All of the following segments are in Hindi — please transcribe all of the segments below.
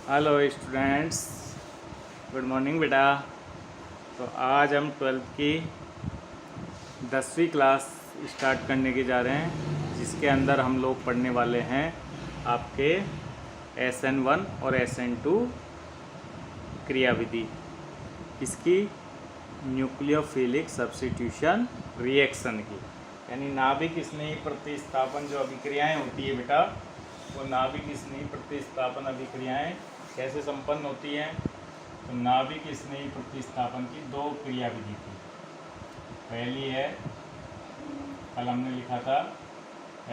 हेलो स्टूडेंट्स, गुड मॉर्निंग बेटा। तो आज हम 12th की 10वीं क्लास स्टार्ट करने की जा रहे हैं, जिसके अंदर हम लोग पढ़ने वाले हैं आपके SN1 और SN2 क्रियाविधि, इसकी न्यूक्लियोफिलिक सब्स्टिट्यूशन रिएक्शन की, यानी नाभिक स्नेही प्रतिस्थापन जो अभिक्रियाएं होती है बेटा, वो नाभिक स्नेही प्रतिस्थापन अभिक्रियाएं कैसे संपन्न होती हैं। तो नाभिक स्नेही प्रतिस्थापन की दो क्रियाविधि थी। पहली है, कल हमने लिखा था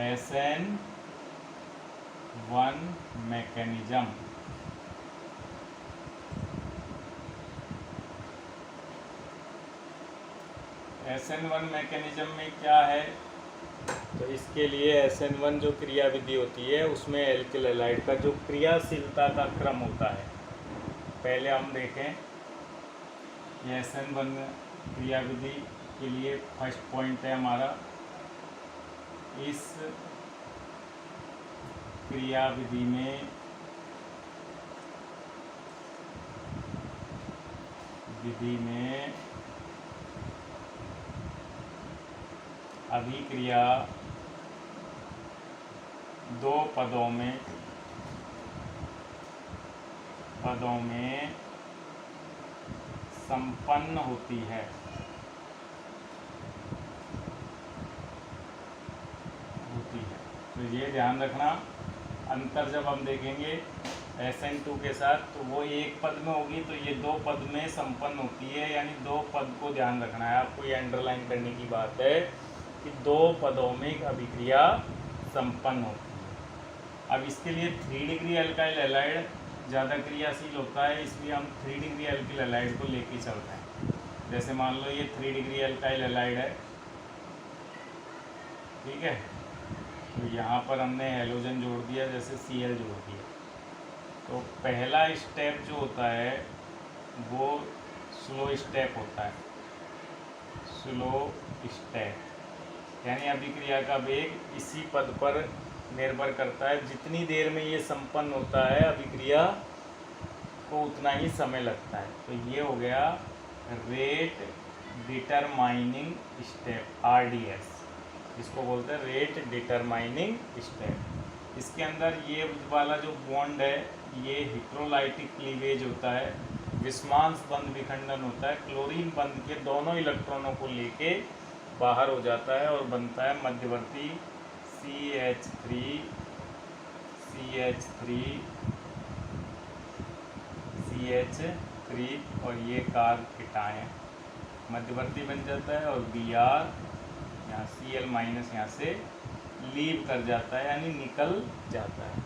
SN1 मैकेनिज्म। SN1 मैकेनिज्म में क्या है, तो इसके लिए SN1 जो क्रियाविधि होती है उसमें एल्किल हैलाइड का जो क्रियाशीलता का क्रम होता है, पहले हम देखें। ये SN1 क्रियाविधि के लिए फर्स्ट पॉइंट है हमारा, इस क्रियाविधि में अभिक्रिया दो पदों में संपन्न होती है। तो ये ध्यान रखना, अंतर जब हम देखेंगे SN2 के साथ, तो वो एक पद में होगी, तो ये दो पद में संपन्न होती है, यानी दो पद को ध्यान रखना है आपको। ये अंडरलाइन करने की बात है कि दो पदों में अभिक्रिया संपन्न होती है। अब इसके लिए 3 डिग्री अल्काइल हैलाइड ज़्यादा क्रियाशील होता है, इसलिए हम 3 डिग्री अल्काइल हैलाइड को लेके चल रहे हैं। जैसे मान लो ये 3 डिग्री अल्काइल हैलाइड है, ठीक है, तो यहाँ पर हमने हैलोजन जोड़ दिया, जैसे Cl जोड़ दिया। तो पहला स्टेप जो होता है वो स्लो स्टेप होता है, स्लो स्टेप, यानी अभिक्रिया का वेग इसी पद पर निर्भर करता है। जितनी देर में ये संपन्न होता है अभिक्रिया को, उतना ही समय लगता है। तो ये हो गया रेट डिटरमाइनिंग स्टेप, RDS, इसको बोलते हैं रेट डिटरमाइनिंग स्टेप। इसके अंदर ये वाला जो बॉन्ड है, ये हेटेरोलाइटिक क्लीवेज होता है, विस्मांस बंध विखंडन होता है, क्लोरीन बंध के दोनों इलेक्ट्रॉनों को लेके बाहर हो जाता है और बनता है मध्यवर्ती CH3 और ये कार्ब कीटायन मध्यवर्ती बन जाता है, और Br यहाँ Cl माइनस यहाँ से लीव कर जाता है, यानी निकल जाता है,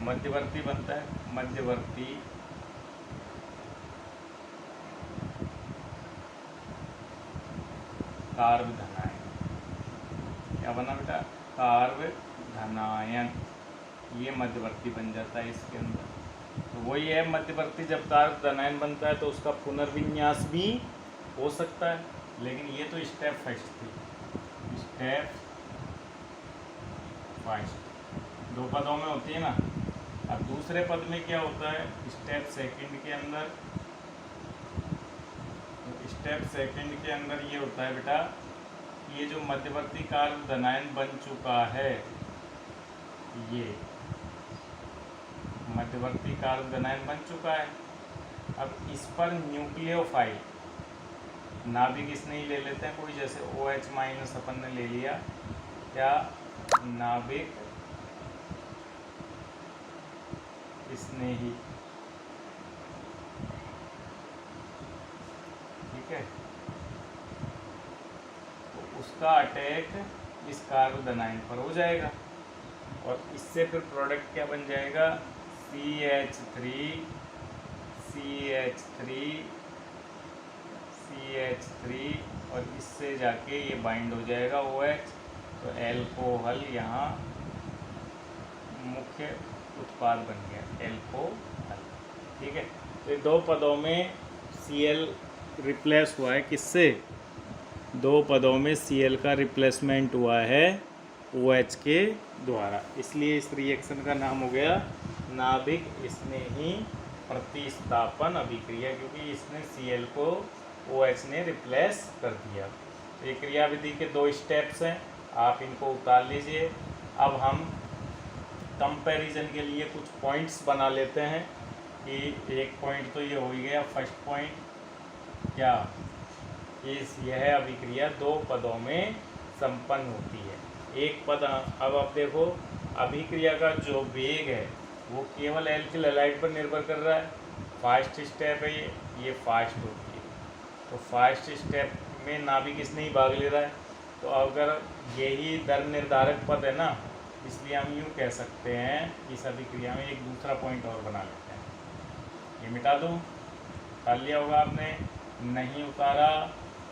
मध्यवर्ती बनता है। मध्यवर्ती कार्ब धनायन, क्या बना बेटा, कार्ब धनायन, ये मध्यवर्ती बन जाता है इसके अंदर। तो वही है मध्यवर्ती, जब कार्ब धनायन बनता है तो उसका पुनर्विन्यास भी हो सकता है, लेकिन ये तो स्टेप फर्स्ट थी। स्टेप फर्स्ट दो पदों में होती है ना। अब दूसरे पद में क्या होता है, स्टेप सेकंड के अंदर, तो स्टेप सेकंड के अंदर ये होता है बेटा, ये जो मध्यवर्ती कार्ब धनायन बन चुका है, ये मध्यवर्ती कार्ब धनायन बन चुका है। अब इस पर न्यूक्लियोफाइल नाभिक स्नेही ले लेते हैं कोई, जैसे OH माइनस अपन ने ले लिया, क्या नाभिक स्नेही, ठीक है, तो उसका अटैक इस कार्ब धनायन पर हो जाएगा, और इससे फिर प्रोडक्ट क्या बन जाएगा, CH3, और इससे जाके ये बाइंड हो जाएगा OH, तो एल्कोहल यहाँ मुख्य उत्पाद बन गया, एल्कोहल, ठीक है। तो ये दो पदों में Cl रिप्लेस हुआ है, किससे, दो पदों में Cl का रिप्लेसमेंट हुआ है OH के द्वारा, इसलिए इस रिएक्शन का नाम हो गया नाभिक स्नेही प्रतिस्थापन अभिक्रिया, क्योंकि इसने Cl को OH ने रिप्लेस कर दिया। तो ये क्रिया विधि के 2 स्टेप्स हैं, आप इनको उतार लीजिए। अब हम कंपैरिजन के लिए कुछ पॉइंट्स बना लेते हैं कि एक पॉइंट तो ये हो ही गया। फर्स्ट पॉइंट क्या, यह अभिक्रिया 2 पदों में संपन्न होती है। एक पद, अब आप देखो अभिक्रिया का जो वेग है वो केवल एल्किल हैलाइड पर निर्भर कर रहा है। फास्ट स्टेप है ये फास्ट होती है। तो फास्ट स्टेप में नाभिक इसने ही भाग ले रहा है। तो अगर यही दर निर्धारक पद है ना, इसलिए हम यूँ कह सकते हैं इस अभिक्रिया में एक दूसरा पॉइंट और बना लेते हैं। ये मिटा दूँ, उतार लिया होगा आपने, नहीं उतारा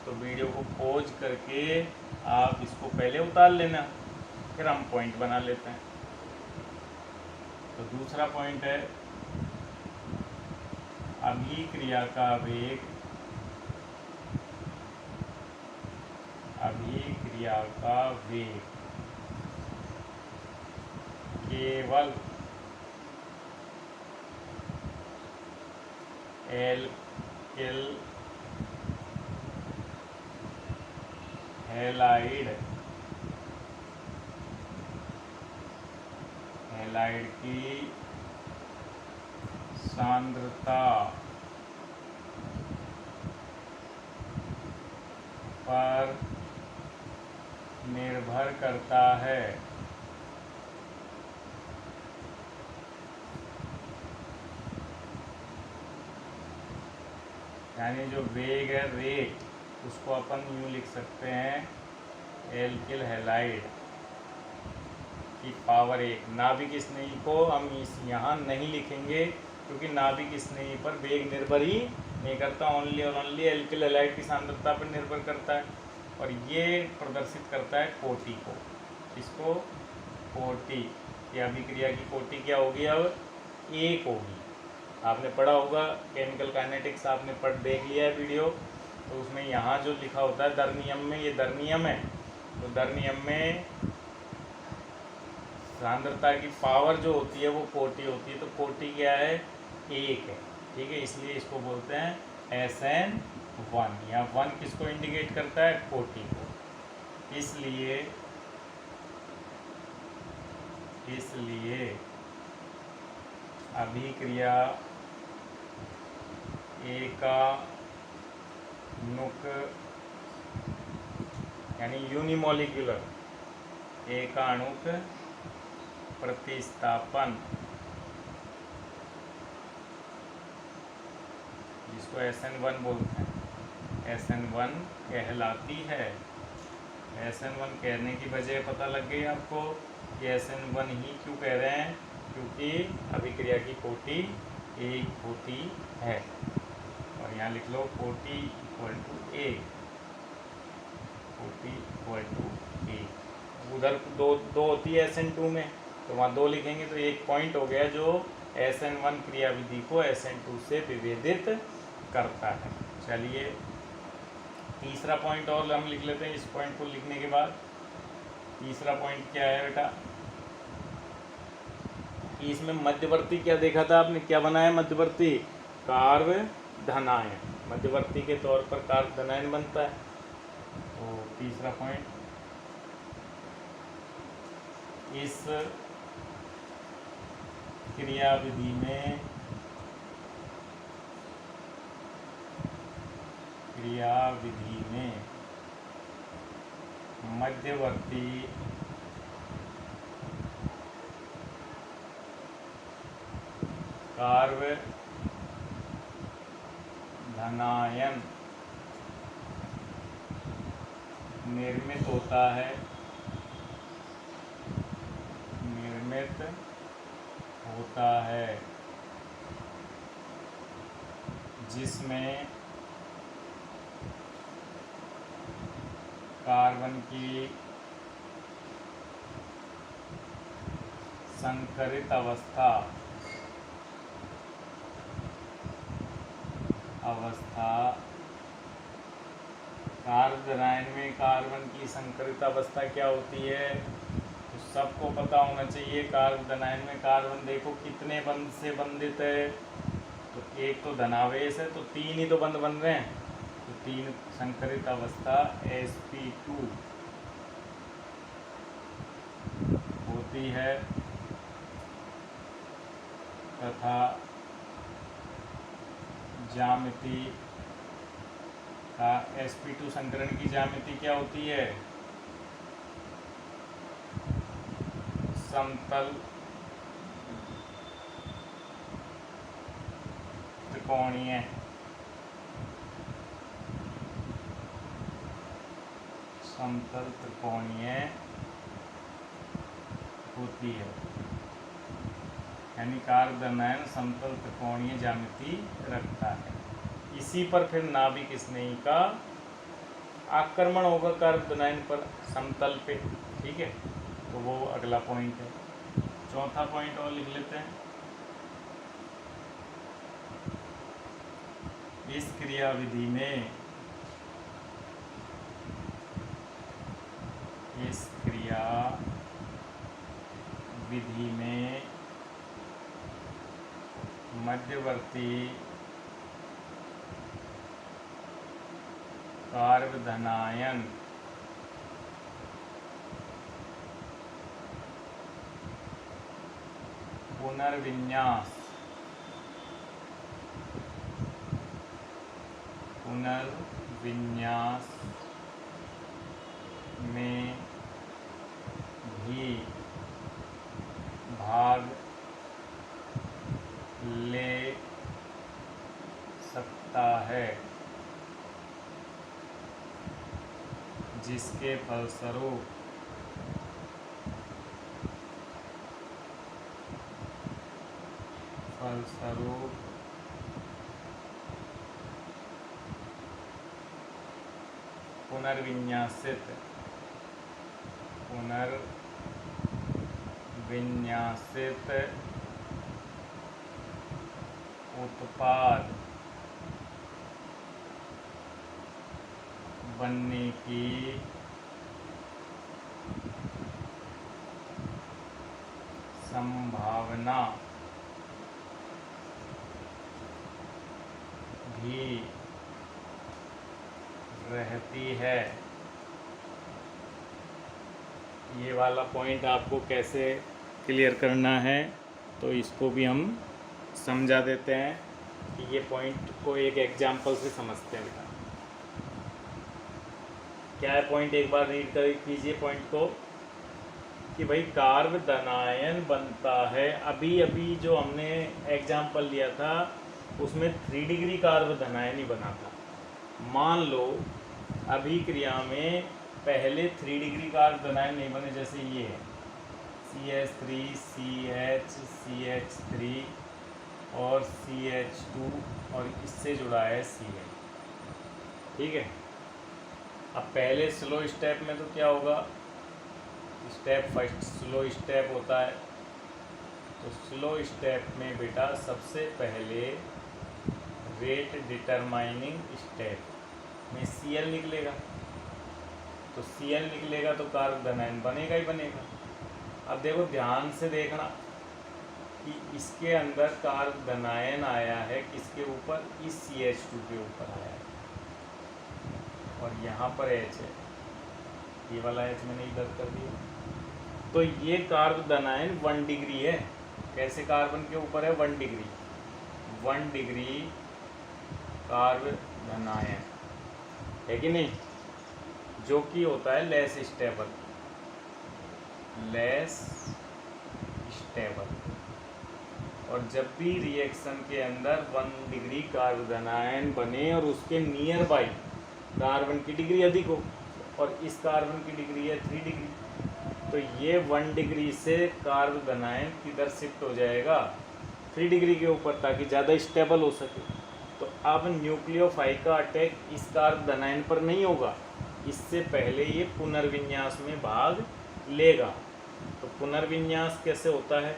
तो वीडियो को पॉज करके आप इसको पहले उतार लेना, फिर हम पॉइंट बना लेते हैं। तो दूसरा पॉइंट है अभिक्रिया का वेग, अभिक्रिया का वेग केवल एल्किल हैलाइड की सांद्रता पर निर्भर करता है। यानी जो वेग है, रेट, उसको अपन यूँ लिख सकते हैं एल्किल हैलाइड की पावर 1। नाभिक स्नेही को हम यहाँ नहीं लिखेंगे क्योंकि नाभिक स्नेही पर वेग निर्भर ही नहीं करता, ओनली और ओनली एल्किल हैलाइड की सांद्रता पर निर्भर करता है। और ये प्रदर्शित करता है कोटि को। इसको कोटि, ये अभिक्रिया की कोटि क्या होगी, अब 1 होगी। आपने पढ़ा होगा केमिकल काइनेटिक्स, आपने देख लिया है वीडियो, तो उसमें यहाँ जो लिखा होता है दर नियम में, ये दर नियम है। तो दर नियम में सांद्रता की पावर जो होती है वो कोटि होती है। तो कोटि क्या है, 1 है, ठीक है। इसलिए इसको बोलते हैं SN1। यहाँ 1 किसको इंडिकेट करता है, कोटि को। इसलिए अभिक्रिया एकाणुक यानी यूनिमोलिकुलर एकाणुक प्रतिस्थापन, जिसको SN1 बोलते हैं, SN1 कहलाती है। SN1 कहने की वजह पता लग गई आपको कि SN1 ही क्यों कह रहे हैं, क्योंकि अभिक्रिया की कोटि 1 होती है। और यहाँ लिख लो कोटि इक्वल टू 1, कोटि इक्वल टू 1। उधर दो होती है SN2 में, तो वहाँ 2 लिखेंगे तो 1 पॉइंट हो गया जो SN1 क्रियाविधि को SN2 से विभेदित करता है। चलिए तीसरा पॉइंट और हम लिख लेते हैं। इस पॉइंट को लिखने के बाद तीसरा पॉइंट क्या है बेटा, कि इसमें मध्यवर्ती क्या देखा था आपने, क्या बनाया मध्यवर्ती, कार्बधनायन। मध्यवर्ती के तौर पर कार्बधनायन बनता है। तो तीसरा पॉइंट, इस क्रियाविधि में मध्यवर्ती कार्बधनायन निर्मित होता है, जिसमें कार्बन की संकरित अवस्था कार्बधनायन में कार्बन की संकरित अवस्था क्या होती है, तो सबको पता होना चाहिए। कार्बधनायन में कार्बन देखो कितने बंध से बंधित है, तो तो एक तो धनावेश है, तो 3 ही तो बंद बन रहे हैं, तो 3 संकरित अवस्था sp2 होती है तथा ज्यामिति का sp2 संकरण की ज्यामिति क्या होती है? समतल त्रिकोणीय समतल त्रिकोणीय होती है, यानी कारक धनायन समतल त्रिकोणीय ज्यामिति रखता है। इसी पर फिर नाभिक स्नेही का आक्रमण होगा कारक धनायन पर समतल पे, ठीक है। तो वो अगला पॉइंट है। चौथा पॉइंट और लिख लेते हैं। इस क्रियाविधि में मध्यवर्ती कारक धनायन पुनर्विन्यास में भी भाग ले सकता है, जिसके फलस्वरूप पुनर्विन्यासित उत्पाद बनने की संभावना भी रहती है। ये वाला पॉइंट आपको कैसे क्लियर करना है, तो इसको भी हम समझा देते हैं कि ये पॉइंट को एक एग्जाम्पल से समझते हैं। बेटा क्या है पॉइंट, एक बार रीड कर कीजिए पॉइंट को, कि भाई कारक धनायन बनता है। अभी जो हमने एग्जाम्पल लिया था उसमें 3 डिग्री कारक धनायन ही बना था। मान लो अभिक्रिया में पहले 3 डिग्री कारक धनायन नहीं बने, जैसे ये है CH3 CH3 और CH2 और इससे जुड़ा है CH, ठीक है। अब पहले स्लो स्टेप में तो क्या होगा, स्टेप फर्स्ट स्लो स्टेप होता है, तो स्लो स्टेप में बेटा सबसे पहले रेट डिटरमाइनिंग स्टेप में Cl निकलेगा, तो Cl निकलेगा तो कारक धनायन बनेगा ही बनेगा। अब देखो ध्यान से देखना कि इसके अंदर कारक धनायन आया है किसके ऊपर, इस CH2 के ऊपर आया है, और यहाँ पर H है, ये वाला H मैंने इधर कर दिया। तो ये कारक धनायन 1 डिग्री है। कैसे कार्बन के ऊपर है, 1 डिग्री, 1 डिग्री कारक धनायन है कि नहीं, जो कि होता है लेस स्टेबल। और जब भी रिएक्शन के अंदर 1 डिग्री कारक धनायन बने और उसके नियर बाई कार्बन की डिग्री अधिक हो, और इस कार्बन की डिग्री है 3 डिग्री, तो ये 1 डिग्री से कारक धनायन किधर शिफ्ट हो जाएगा, 3 डिग्री के ऊपर, ताकि ज़्यादा स्टेबल हो सके। तो अब न्यूक्लियोफाइल का अटैक इस कारक धनायन पर नहीं होगा, इससे पहले ये पुनर्विन्यास में भाग लेगा। तो पुनर्विन्यास कैसे होता है,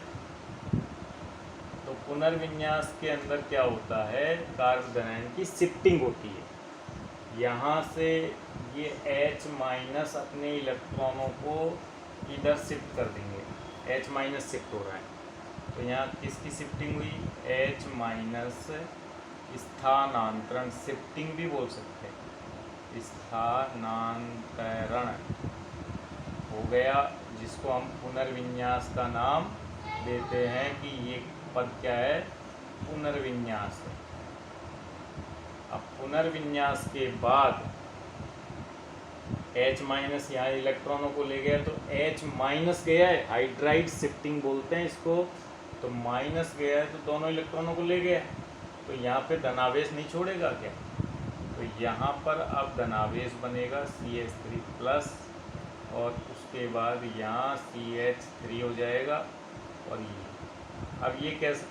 तो पुनर्विन्यास के अंदर क्या होता है, कारक धनायन की शिफ्टिंग होती है। यहाँ से ये H माइनस अपने इलेक्ट्रॉनों को इधर शिफ्ट कर देंगे, H माइनस शिफ्ट हो रहा है, तो यहाँ किसकी शिफ्टिंग हुई, H माइनस स्थानांतरण, शिफ्टिंग भी बोल सकते हैं, स्थानांतरण हो गया, जिसको हम पुनर्विन्यास का नाम देते हैं कि ये पद क्या है, पुनर्विन्यास है। अब पुनर्विन्यास के बाद H माइनस यहाँ इलेक्ट्रॉनों को ले गया, तो H माइनस गया है, हाइड्राइड शिफ्टिंग बोलते हैं इसको, तो माइनस गया है तो दोनों इलेक्ट्रॉनों को ले गया, तो यहाँ पे धनावेश नहीं छोड़ेगा क्या, तो यहाँ पर अब धनावेश बनेगा CH3 प्लस, और उसके बाद यहाँ CH3 हो जाएगा, और ये अब ये कैसे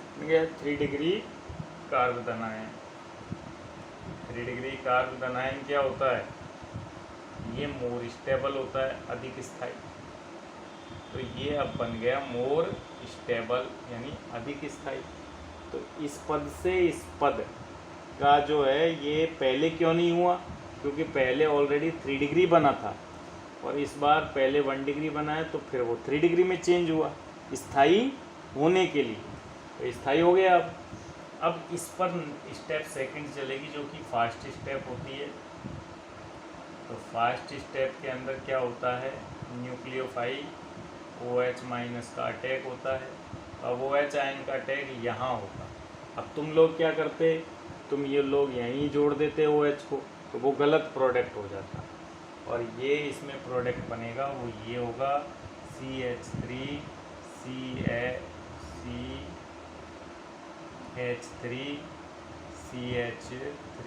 3 डिग्री कार्बोनायन, 3 डिग्री कार्बोनायन क्या होता है, ये मोर स्टेबल होता है, अधिक स्थायी, तो ये अब बन गया मोर स्टेबल यानी अधिक स्थायी। तो इस पद से इस पद का जो है ये पहले क्यों नहीं हुआ, क्योंकि पहले ऑलरेडी 3 डिग्री बना था, और इस बार पहले 1 डिग्री बना है, तो फिर वो 3 डिग्री में चेंज हुआ स्थायी होने के लिए, तो स्थायी हो गया। अब इस पर स्टेप सेकंड चलेगी, जो कि फास्ट स्टेप होती है। तो फास्ट स्टेप के अंदर क्या होता है, न्यूक्लियोफाइल OH माइनस का अटैक होता है, अब OH आयन का अटैक यहाँ होता। अब तुम लोग क्या करते, तुम ये लोग यहीं जोड़ देते OH को, तो वो गलत प्रोडक्ट हो जाता, और ये इसमें प्रोडक्ट बनेगा वो ये होगा CH3 CH3 CH3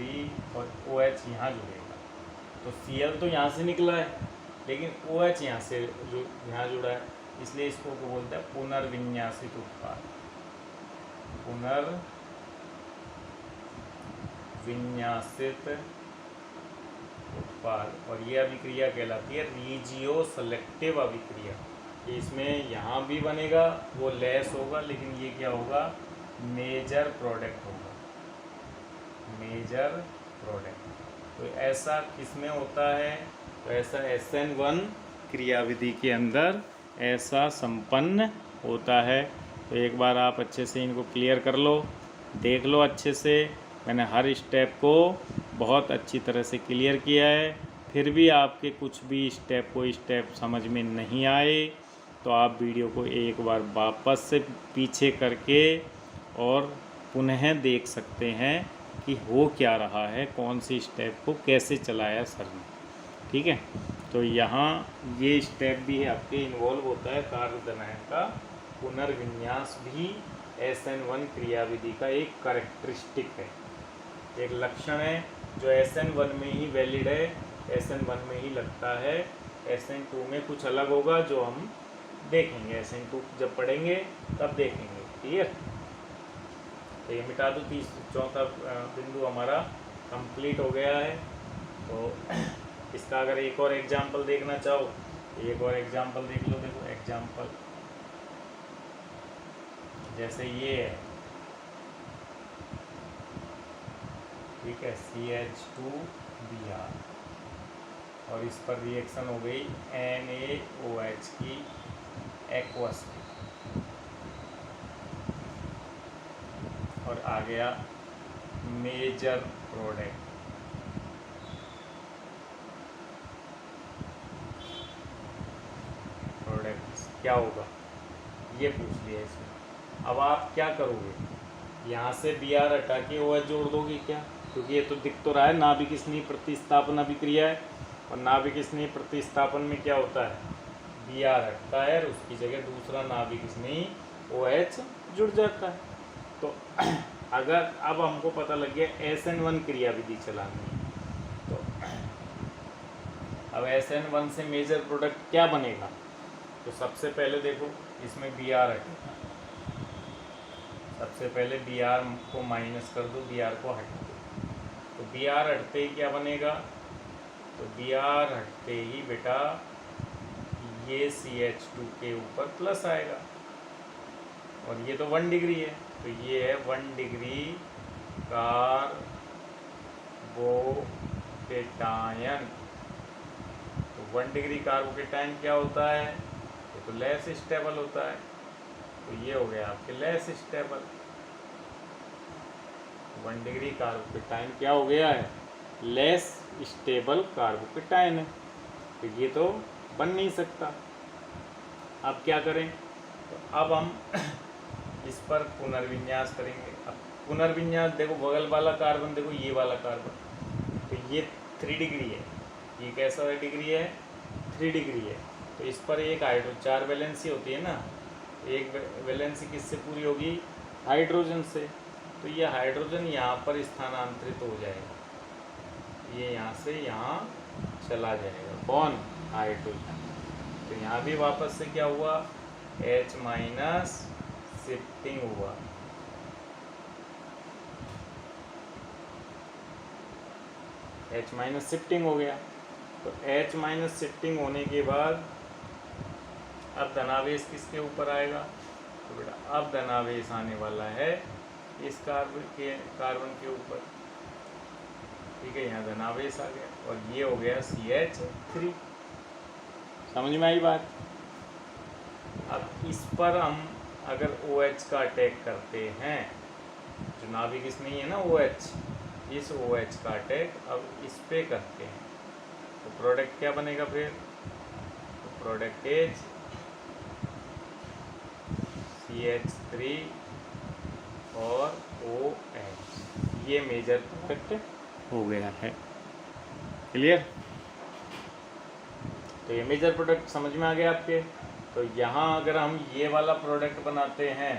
और OH यहाँ जुड़ेगा, तो Cl तो यहाँ से निकला है, लेकिन OH यहाँ से जो यहाँ जुड़ा है, इसलिए इसको बोलते हैं पुनर्विन्यासित उत्पाद, पुनर्विन्यासित उत्पाद। और ये अभिक्रिया कहलाती है रीजियो सेलेक्टिव अभिक्रिया। इसमें यहाँ भी बनेगा, वो लेस होगा, लेकिन ये क्या होगा, मेजर प्रोडक्ट होगा, मेजर प्रोडक्ट। तो ऐसा किसमें होता है, तो ऐसा SN1 क्रियाविधि के अंदर ऐसा संपन्न होता है। तो एक बार आप अच्छे से इनको क्लियर कर लो, देख लो अच्छे से, मैंने हर स्टेप को बहुत अच्छी तरह से क्लियर किया है। फिर भी आपके कुछ भी स्टेप समझ में नहीं आए, तो आप वीडियो को एक बार वापस से पीछे करके और पुनः देख सकते हैं कि हो क्या रहा है, कौन सी स्टेप को कैसे चलाया सर ने, ठीक है। तो यहाँ ये स्टेप भी आपके इन्वॉल्व होता है, कार्बोनायन का पुनर्विन्यास भी SN1 क्रियाविधि का एक कैरेक्टरिस्टिक है, एक लक्षण है जो SN1 में ही वैलिड है, SN1 में ही लगता है। SN2 में कुछ अलग होगा जो हम देखेंगे, SN2 जब पढ़ेंगे तब देखेंगे, क्लियर। तो ये मिटा दो, चौथा बिंदु हमारा कंप्लीट हो गया है। तो इसका अगर एक और एग्जाम्पल देखना चाहो, एक और एग्जाम्पल देख लो। देखो एग्जाम्पल जैसे ये है, ठीक है, CH2Br, और इस पर रिएक्शन हो गई NaOH की एक्वस, और आ गया मेजर प्रोडक्ट। क्या होगा ये पूछ लिया इसमें। अब आप क्या करोगे, यहाँ से Br हटा के OH जोड़ दोगे क्या, क्योंकि ये तो दिख तो रहा है नाभिक स्नेही प्रतिस्थापन अभिक्रिया है, और नाभिक स्नेही प्रतिस्थापन में क्या होता है, Br हटता है और उसकी जगह दूसरा नाभिक स्नेही OH जुड़ जाता है। तो अगर अब हमको पता लग गया SN1 क्रियाविधि चलानी है, तो अब SN1 से मेजर प्रोडक्ट क्या बनेगा, तो सबसे पहले देखो इसमें Br हटेगा, सबसे पहले Br को माइनस कर दो, Br को हटा दो, तो Br हटते ही क्या बनेगा, तो Br हटते ही बेटा ये CH2 के ऊपर प्लस आएगा, और ये तो 1 डिग्री है, तो ये है 1 डिग्री कार्बोकेटायन। तो 1 डिग्री कार्बोकेटायन क्या होता है, तो लेस स्टेबल होता है, तो ये हो गया आपके लेस स्टेबल। 1 डिग्री कार्बोकेटाइन क्या हो गया है, लेस स्टेबल कार्बोकेटाइन है। तो ये तो बन नहीं सकता। अब क्या करें, तो अब हम इस पर पुनर्विन्यास करेंगे। अब पुनर्विन्यास देखो, बगल वाला कार्बन देखो, ये वाला कार्बन, तो ये 3 डिग्री है, ये कैसा डिग्री है, 3 डिग्री है। तो इस पर एक हाइड्रो 4 वैलेंसी होती है ना, एक वैलेंसी किससे पूरी होगी, हाइड्रोजन से। तो ये हाइड्रोजन यहाँ पर स्थानांतरित हो जाएगा, ये यहाँ से यहाँ चला जाएगा, कौन, हाइड्रोजन। तो यहाँ भी वापस से क्या हुआ, H माइनस शिफ्टिंग हुआ। H माइनस शिफ्टिंग हो गया। तो H माइनस शिफ्टिंग होने के बाद अब धनावेश किसके ऊपर आएगा, तो बेटा अब धनावेश आने वाला है इस कार्बन के ऊपर, ठीक है। यहाँ धनावेश आ गया और ये हो गया CH3। समझ में आई बात। अब इस पर हम अगर OH का अटैक करते हैं, जो नाभिक इस नहीं है ना OH, इस OH का अटैक अब इस पे करते हैं, तो प्रोडक्ट क्या बनेगा फिर, तो प्रोडक्ट इज CH3 और OH। ये मेजर प्रोडक्ट हो गया है, क्लियर। तो ये मेजर प्रोडक्ट समझ में आ गया आपके। तो यहाँ अगर हम ये वाला प्रोडक्ट बनाते हैं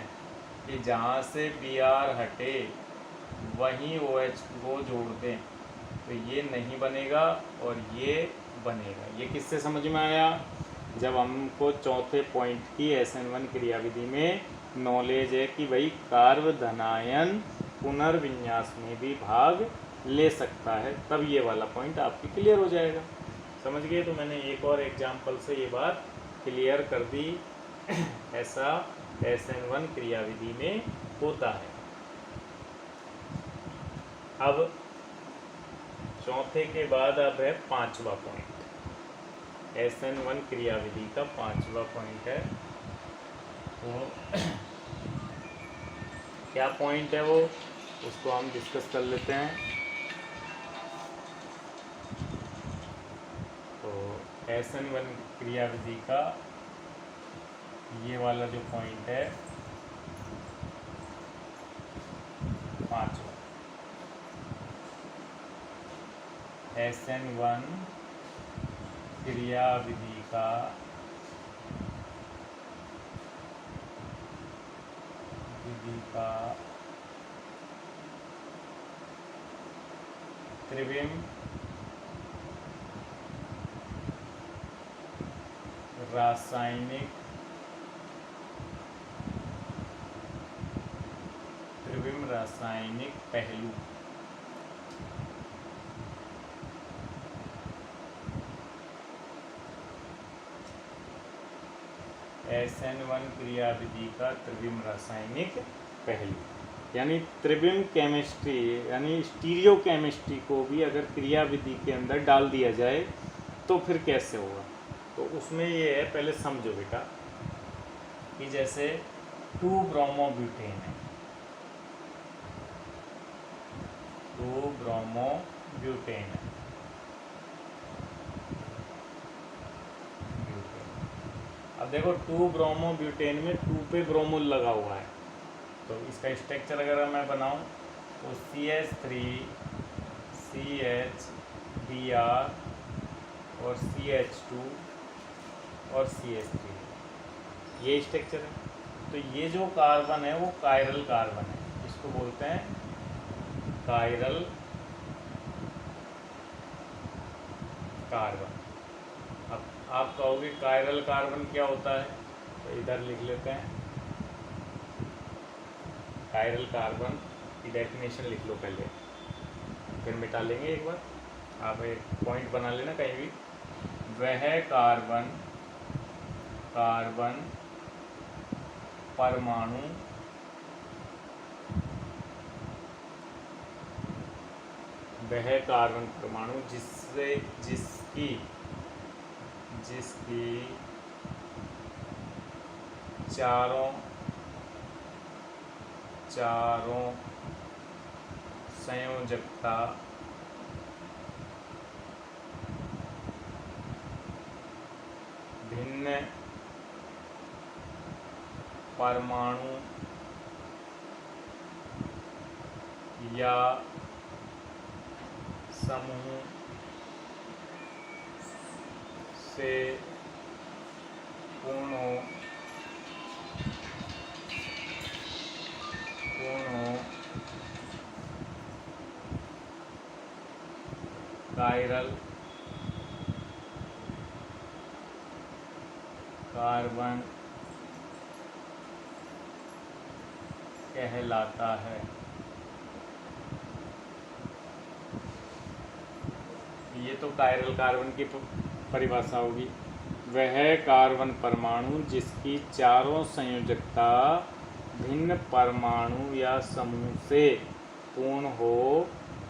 कि जहाँ से Br हटे वहीं OH को जोड़ दें, तो ये नहीं बनेगा और ये बनेगा। ये किससे समझ में आया, जब हमको चौथे पॉइंट की SN1 क्रियाविधि में नॉलेज है कि भाई कार्बधनायन पुनर्विन्यास में भी भाग ले सकता है, तब ये वाला पॉइंट आपकी क्लियर हो जाएगा। समझ गए। तो मैंने एक और एग्जाम्पल से ये बात क्लियर कर दी। ऐसा SN1 क्रियाविधि में होता है। अब चौथे के बाद अब है पांचवा पॉइंट, SN1 क्रियाविधि का पांचवा पॉइंट है। तो क्या पॉइंट है वो, उसको हम डिस्कस कर लेते हैं। तो SN1 क्रियाविधि का ये वाला जो पॉइंट है पांचवा, SN1 क्रियाविधि का त्रिविम रासायनिक पहलू। SN1 क्रियाविधि का त्रिविम रासायनिक पहलू, यानी त्रिविम केमिस्ट्री यानी स्टीरियो केमिस्ट्री को भी अगर क्रियाविधि के अंदर डाल दिया जाए तो फिर कैसे होगा। तो उसमें ये है, पहले समझो बेटा कि जैसे 2 ब्रोमोब्यूटेन है, 2 ब्रोमोब्यूटेन है, अब देखो 2 ब्रोमोब्यूटेन में 2 पे ब्रोमोल लगा हुआ है। तो इसका स्ट्रक्चर अगर मैं बनाऊं तो CH3 CH Br और CH2 और CH3, ये स्ट्रक्चर है। तो ये जो कार्बन है वो कायरल कार्बन है, इसको बोलते हैं कायरल कार्बन। अब आप कहोगे कायरल कार्बन क्या होता है, तो इधर लिख लेते हैं। कायरल कार्बन की डेफिनेशन लिख लो पहले, फिर मिटा लेंगे एक बार। आप एक पॉइंट बना लेना कहीं भी। वह कार्बन परमाणु जिसकी चारों चारों संयोजकता भिन्न परमाणु या समूह से पूर्ण हो कायरल कार्बन कहलाता है। ये तो कायरल कार्बन की परिभाषा होगी। वह कार्बन परमाणु जिसकी चारों संयोजकता भिन्न परमाणु या समूह से पूर्ण हो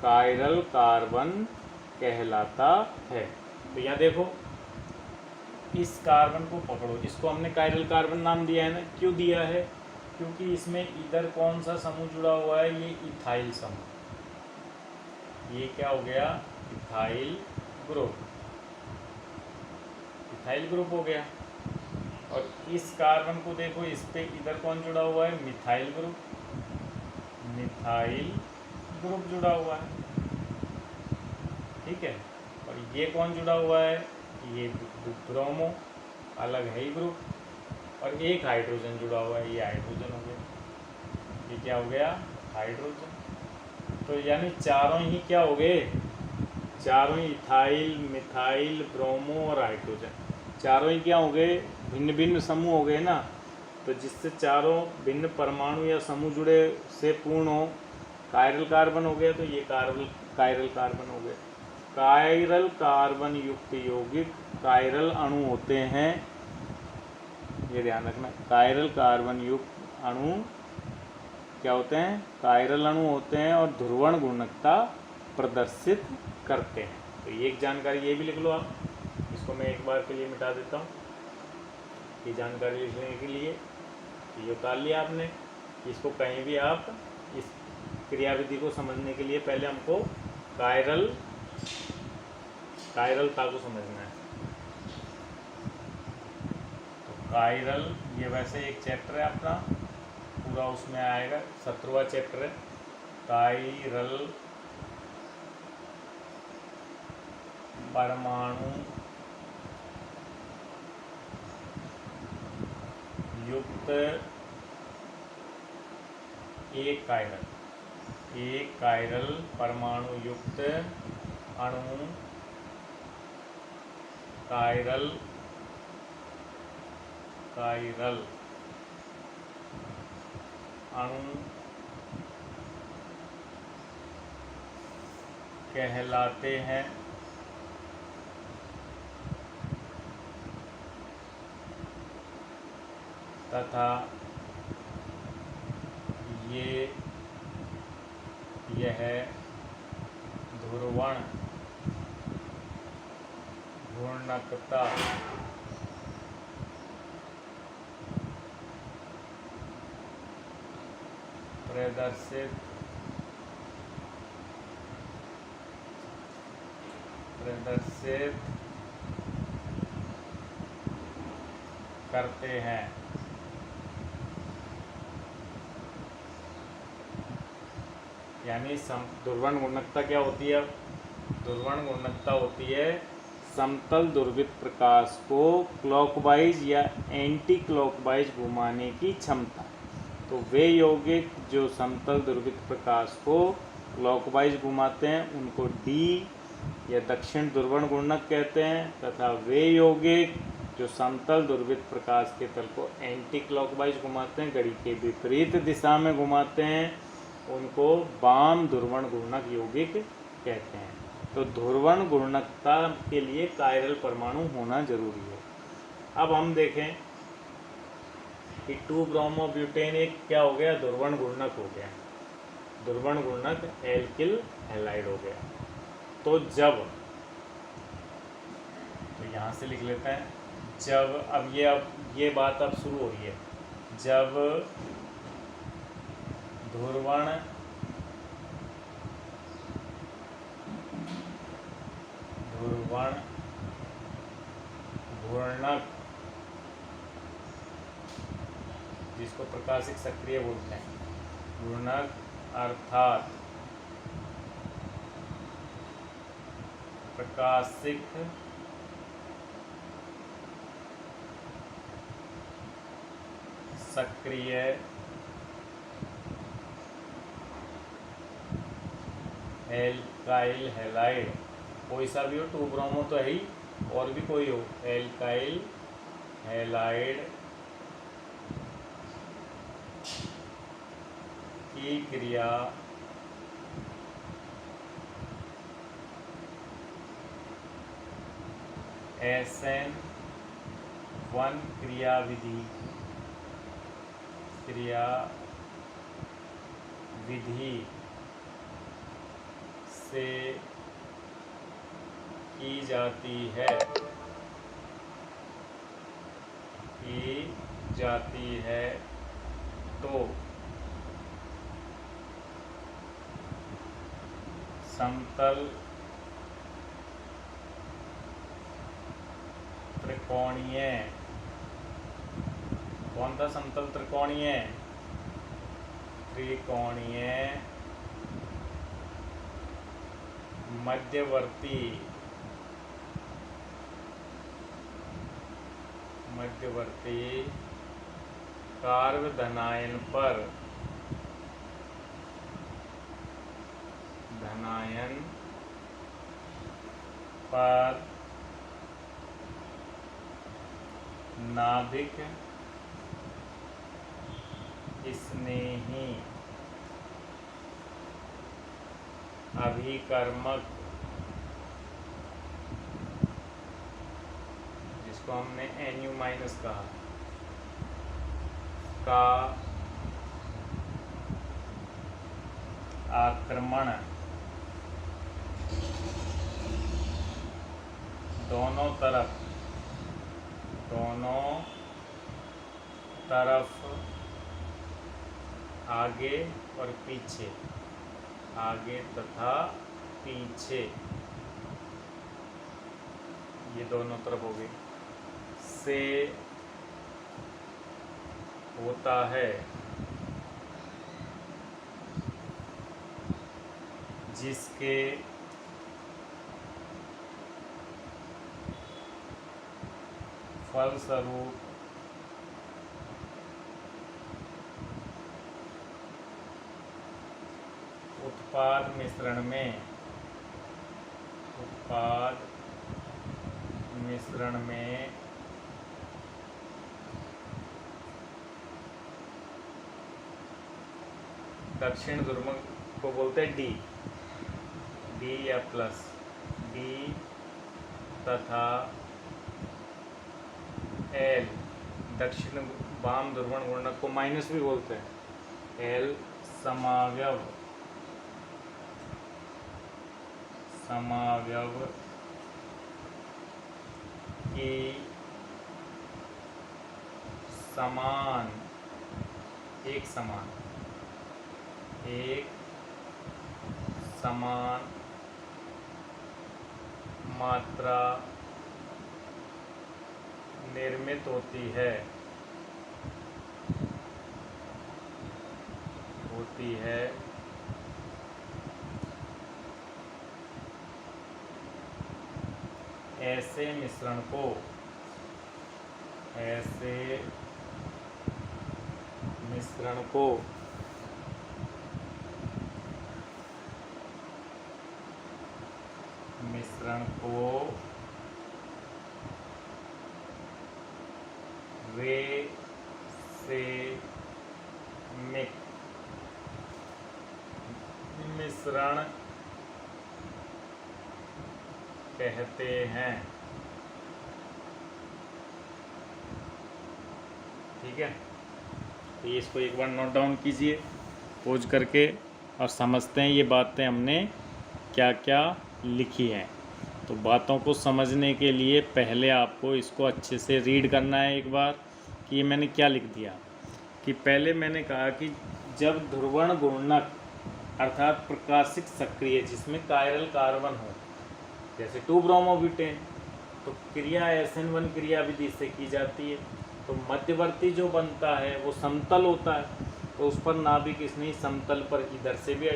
कायरल कार्बन कहलाता है। तो यहाँ देखो, इस कार्बन को पकड़ो, इसको हमने कायरल कार्बन नाम दिया है ना। क्यों दिया है? क्योंकि इसमें इधर कौन सा समूह जुड़ा हुआ है? ये इथाइल समूह। ये क्या हो गया? Ethyl group. इथाइल ग्रुप हो गया। और इस कार्बन को देखो, इस पे इधर कौन जुड़ा हुआ है? Methyl group. मिथाइल ग्रुप जुड़ा हुआ है, ठीक है। और ये कौन जुड़ा हुआ है? ये ब्रोमो, अलग है ही ग्रुप। और एक हाइड्रोजन जुड़ा हुआ है, ये हाइड्रोजन हो गया। ये क्या हो गया? हाइड्रोजन। तो यानी चारों ही क्या हो गए? चारों ही इथाइल, मिथाइल, ब्रोमो और हाइड्रोजन, चारों ही क्या हो गए? भिन्न भिन्न समूह हो गए ना। तो जिससे चारों भिन्न परमाणु या समूह जुड़े से पूर्ण हो कायरल कार्बन हो गया। तो ये कायरल कार्बन हो गया। कायरल कार्बन युक्त यौगिक कायरल अणु होते हैं। ये ध्यान रखना, कायरल कार्बन युक्त अणु क्या होते हैं? कायरल अणु होते हैं और ध्रुवण गुणकता प्रदर्शित करते हैं। तो ये एक जानकारी ये भी लिख लो आप। इसको मैं एक बार के लिए मिटा देता हूँ। ये जानकारी लिखने के लिए ये उतार लिया आपने। इसको कहीं भी आप इस क्रियाविधि को समझने के लिए पहले हमको कायरलता को समझना है। तो कायरल ये वैसे एक चैप्टर है अपना, पूरा उसमें आएगा, 17वां चैप्टर है। कायरल परमाणु युक्त एक कायरल परमाणु युक्त अणु कायरल अणु कहलाते हैं। तथा यह ध्रुवण घूर्णकता प्रदर्शित करते हैं। यानी ध्रुवण गुणकता क्या होती है? ध्रुवण गुणकता होती है समतल ध्रुवित प्रकाश को क्लॉकवाइज या एंटी क्लॉकवाइज घुमाने की क्षमता। तो वे यौगिक जो समतल ध्रुवित प्रकाश को क्लॉकवाइज घुमाते हैं उनको डी या दक्षिण ध्रुवण गुणक कहते हैं, तथा वे यौगिक जो समतल ध्रुवित प्रकाश के तल को एंटी क्लॉकवाइज घुमाते हैं, घड़ी के विपरीत दिशा में घुमाते हैं, उनको वाम ध्रुवण गुणक यौगिक कहते हैं। तो ध्रुवण गुणकता के लिए कायरल परमाणु होना जरूरी है। अब हम देखें कि 2-ब्रोमोब्यूटेन एक क्या हो गया? ध्रुवण गुणक हो गया। ध्रुवण गुणक एल्किल हैलाइड हो गया। तो जब, तो यहाँ से लिख लेते हैं, जब अब ये बात अब शुरू हो रही है। जब ध्रुवण घूर्णक, जिसको प्रकाशिक सक्रिय बोलते हैं, घूर्णक अर्थात प्रकाशिक सक्रिय एल्काइल हैलाइड, कोई सा भी हो, 2 ब्रोमो तो है ही, और भी कोई हो, एल्काइल हैलाइड की क्रिया SN1 क्रियाविधि से की जाती है तो समतल त्रिकोणीय, कौन था समतल त्रिकोणीय? मध्यवर्ती कार्य धनायन पर नाभिक स्नेही अभिकर्मक, जिसको हमने NU- कहा, का आक्रमण दोनों तरफ आगे और पीछे, आगे तथा पीछे, ये दोनों तरफ हो गए, से होता है, जिसके फलस्वरूप उत्पाद मिश्रण में दक्षिण ध्रुव को बोलते हैं डी या प्लस डी तथा एल, दक्षिण वाम ध्रुवण घूर्णक को माइनस भी बोलते हैं, एल समावयव की एक समान मात्रा निर्मित होती है ऐसे मिश्रण को रेसेमिक मिश्रण कहते हैं। ठीक है, तो ये इसको एक बार नोट डाउन कीजिए पोज करके और समझते हैं ये बातें हमने क्या क्या लिखी हैं। तो बातों को समझने के लिए पहले आपको इसको अच्छे से रीड करना है एक बार कि ये मैंने क्या लिख दिया। कि पहले मैंने कहा कि जब ध्रुवण घूर्णक अर्थात प्रकाशिक सक्रिय जिसमें कायरल कार्बन हो, जैसे 2-ब्रोमोब्यूटेन, तो क्रिया SN1 क्रिया विधि से की जाती है। तो मध्यवर्ती जो बनता है वो समतल होता है, तो उस पर नाभिक इसमें समतल पर इधर से भी,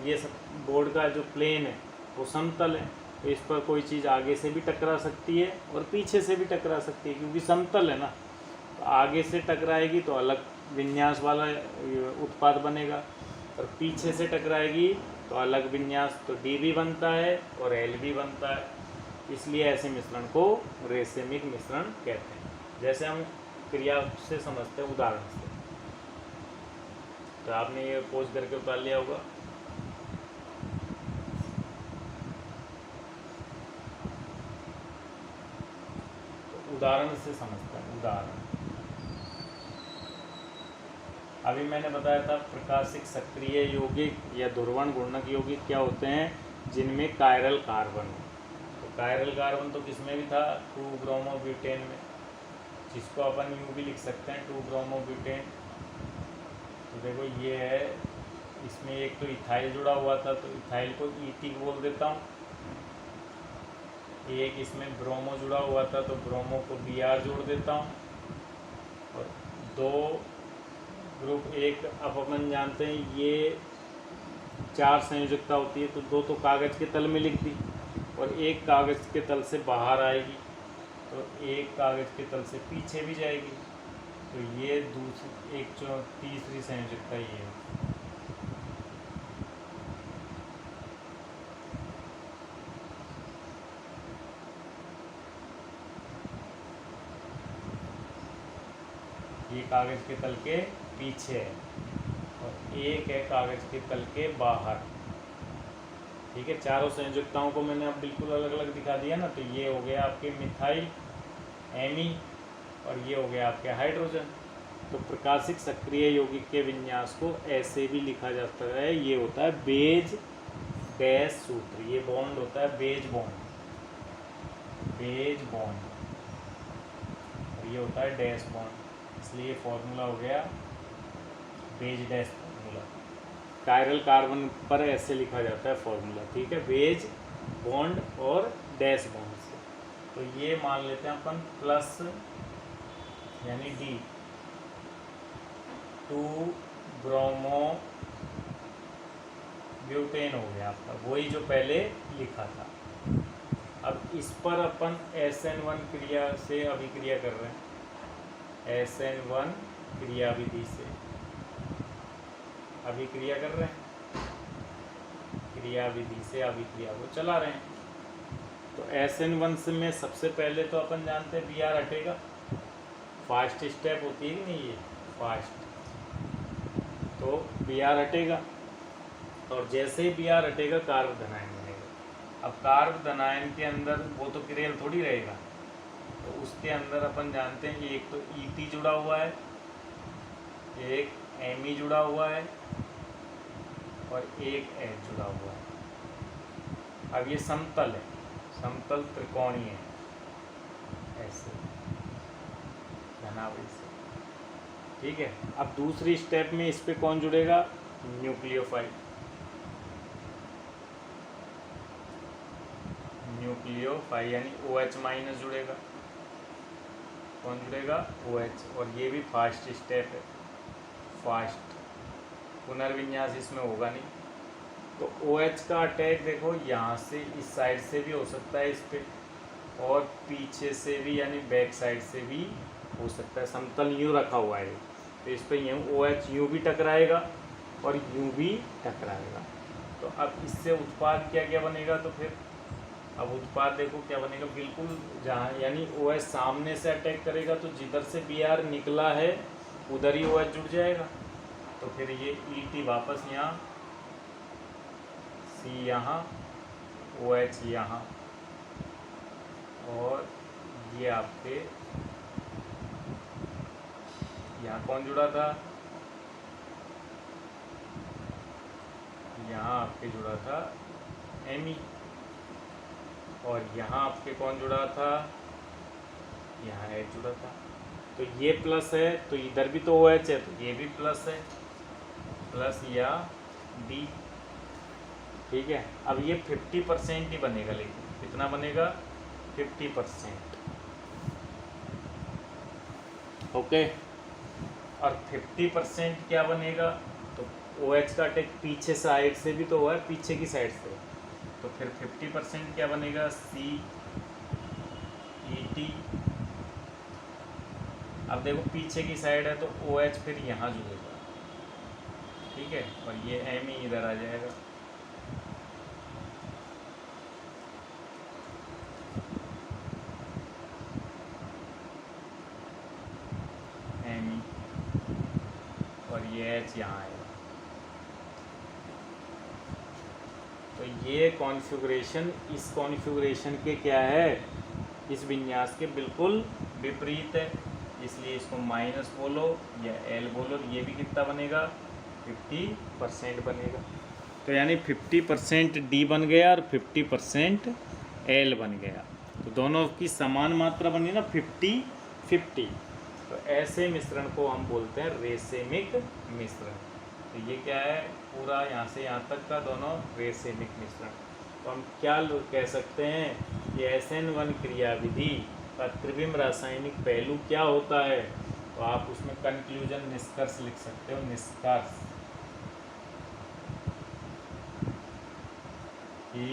ये सब बोर्ड का जो प्लेन है वो समतल है, तो इस पर कोई चीज़ आगे से भी टकरा सकती है और पीछे से भी टकरा सकती है, क्योंकि समतल है ना। तो आगे से टकराएगी तो अलग विन्यास वाला उत्पाद बनेगा, और पीछे से टकराएगी तो अलग विन्यास, तो D भी बनता है और L भी बनता है। इसलिए ऐसे मिश्रण को रेसेमिक मिश्रण कहते हैं। जैसे हम क्रिया से समझते हैं उदाहरण से, तो आपने ये पोज करके उतार लिया होगा। तो उदाहरण से समझते हैं, उदाहरण। अभी मैंने बताया था प्रकाशिक सक्रिय यौगिक या ध्रुवण घूर्णक यौगिक क्या होते हैं, जिनमें कायरल कार्बन हो। तो कायरल कार्बन तो किसमें भी था, 2-ब्रोमोब्यूटेन में, जिसको अपन यूँ भी लिख सकते हैं 2-ब्रोमोब्यूटेन। तो देखो ये है, इसमें एक तो इथाइल जुड़ा हुआ था, तो इथाइल को ET बोल देता हूँ। एक इसमें ब्रोमो जुड़ा हुआ था, तो ब्रोमो को Br जोड़ देता हूँ। और 2 ग्रुप, एक अब अपन जानते हैं ये 4 संयोजकता होती है, तो 2 तो कागज़ के तल में लिख दी और एक कागज़ के तल से बाहर आएगी, तो एक कागज़ के तल से पीछे भी जाएगी, तो ये दूसरी तीसरी संयोजकता ये है। ये कागज़ के तल के पीछे है और एक है कागज़ के तल के बाहर। ठीक है, चारों संयोजकताओं को मैंने अब बिल्कुल अलग अलग दिखा दिया ना। तो ये हो गया आपके मिथाइल एमी और ये हो गया आपके हाइड्रोजन। तो प्रकाशिक सक्रिय यौगिक के विन्यास को ऐसे भी लिखा जाता है, ये होता है बेज डैश सूत्र। ये बॉन्ड होता है बेज बॉन्ड, बेज बॉन्ड, और ये होता है डैश बॉन्ड, इसलिए फॉर्मूला हो गया wedge dash formula. Chiral carbon पर ऐसे लिखा जाता है फॉर्मूला। ठीक है, बेज बॉन्ड और डैश बॉन्ड से। तो ये मान लेते हैं अपन प्लस यानी D, 2-ब्रोमो ब्यूटेन हो गया आपका, वही जो पहले लिखा था। अब इस पर अपन SN1 क्रिया से अभिक्रिया कर रहे हैं, SN1 क्रिया विधि से अभिक्रिया कर रहे हैं, क्रिया विधि से अभिक्रिया को चला रहे हैं। तो SN1 से में सबसे पहले तो अपन जानते हैं Br हटेगा, फास्ट स्टेप होती है कि नहीं, ये फास्ट, तो Br हटेगा, और जैसे ही Br हटेगा कार्ब धनायन बनेगा। अब कार्ब धनायन के अंदर वो तो किरेल थोड़ी रहेगा, तो उसके अंदर अपन जानते हैं कि एक तो ET जुड़ा हुआ है, एक Me जुड़ा हुआ है और एक H जुड़ा हुआ है। अब ये समतल है, समतल त्रिकोणीय है, ऐसे धनावली से। ठीक है, अब दूसरी स्टेप में इस पे कौन जुड़ेगा, न्यूक्लियोफाइल, न्यूक्लियोफाइल यानी OH माइनस जुड़ेगा। कौन जुड़ेगा, OH, और ये भी फास्ट स्टेप है, फास्ट, पुनर्विन्यास इसमें होगा नहीं। तो OH का अटैक देखो यहाँ से इस साइड से भी हो सकता है इस पे, और पीछे से भी यानी बैक साइड से भी हो सकता है। समतल यूँ रखा हुआ है, तो इस पे यूँ OH यूँ भी टकराएगा और यूँ भी टकराएगा। तो अब इससे उत्पाद क्या क्या बनेगा, तो फिर अब उत्पाद देखो क्या बनेगा, बिल्कुल जहाँ यानी OH सामने से अटैक करेगा, तो जिधर से Br निकला है उधर ही OH जुड़ जाएगा। तो फिर ये ET वापस यहाँ, C यहाँ, OH यहाँ, और ये आपके यहाँ कौन जुड़ा था, यहाँ आपके जुड़ा था Me, और यहाँ आपके कौन जुड़ा था, यहाँ H जुड़ा था। तो ये प्लस है, तो इधर भी तो OH है, तो ये भी प्लस है। प्लस या बी। ठीक है, अब ये 50% ही बनेगा, लेकिन कितना बनेगा? 50%। ओके, और 50% क्या बनेगा? तो OH का अटैक पीछे साइड से भी तो हुआ है, पीछे की साइड से, तो फिर 50% क्या बनेगा? CET। अब देखो पीछे की साइड है तो OH फिर यहाँ जुड़ेगा, ठीक है, और ये M ही इधर आ जाएगा। M ही, और ये H यहाँ आएगा। तो ये कॉन्फ़िगरेशन इस कॉन्फ़िगरेशन के क्या है? इस विन्यास के बिल्कुल विपरीत है, इसलिए इसको माइनस बोलो या L बोलो। ये भी कितना बनेगा? 50% बनेगा। तो यानी 50% D बन गया और 50% L बन गया। तो दोनों की समान मात्रा बनी ना, 50-50। तो ऐसे मिश्रण को हम बोलते हैं रेसेमिक मिश्रण। तो ये क्या है? पूरा यहाँ से यहाँ तक का दोनों रेसेमिक मिश्रण। तो हम क्या कह सकते हैं? ये SN1 क्रियाविधि का त्रिविम रासायनिक पहलू क्या होता है? तो आप उसमें कंक्लूजन, निष्कर्ष लिख सकते हो। निष्कर्ष कि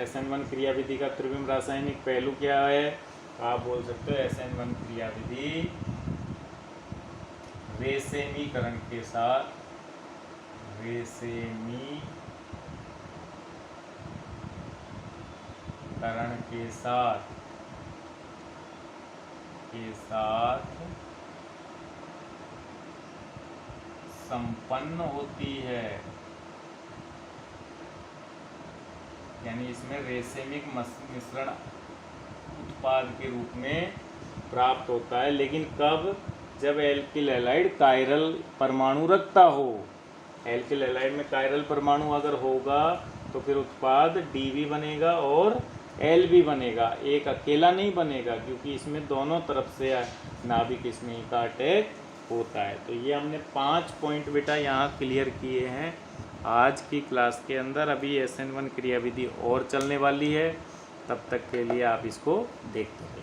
SN1 क्रियाविधि का त्रिविम रासायनिक पहलू क्या है? तो आप बोल सकते हो SN1 क्रियाविधि रेसेमीकरण के साथ संपन्न होती है। यानी इसमें रेसेमिक मिश्रण उत्पाद के रूप में प्राप्त होता है, लेकिन कब? जब एल्किल हैलाइड कायरल परमाणु रखता हो। एल्किल हैलाइड में कायरल परमाणु अगर होगा तो फिर उत्पाद DV बनेगा और LV बनेगा, एक अकेला नहीं बनेगा, क्योंकि इसमें दोनों तरफ से नाभिक स्नेही का अटैक होता है। तो ये हमने 5 पॉइंट बेटा यहाँ क्लियर किए हैं आज की क्लास के अंदर। अभी SN1 क्रियाविधि और चलने वाली है, तब तक के लिए आप इसको देखते रहिए।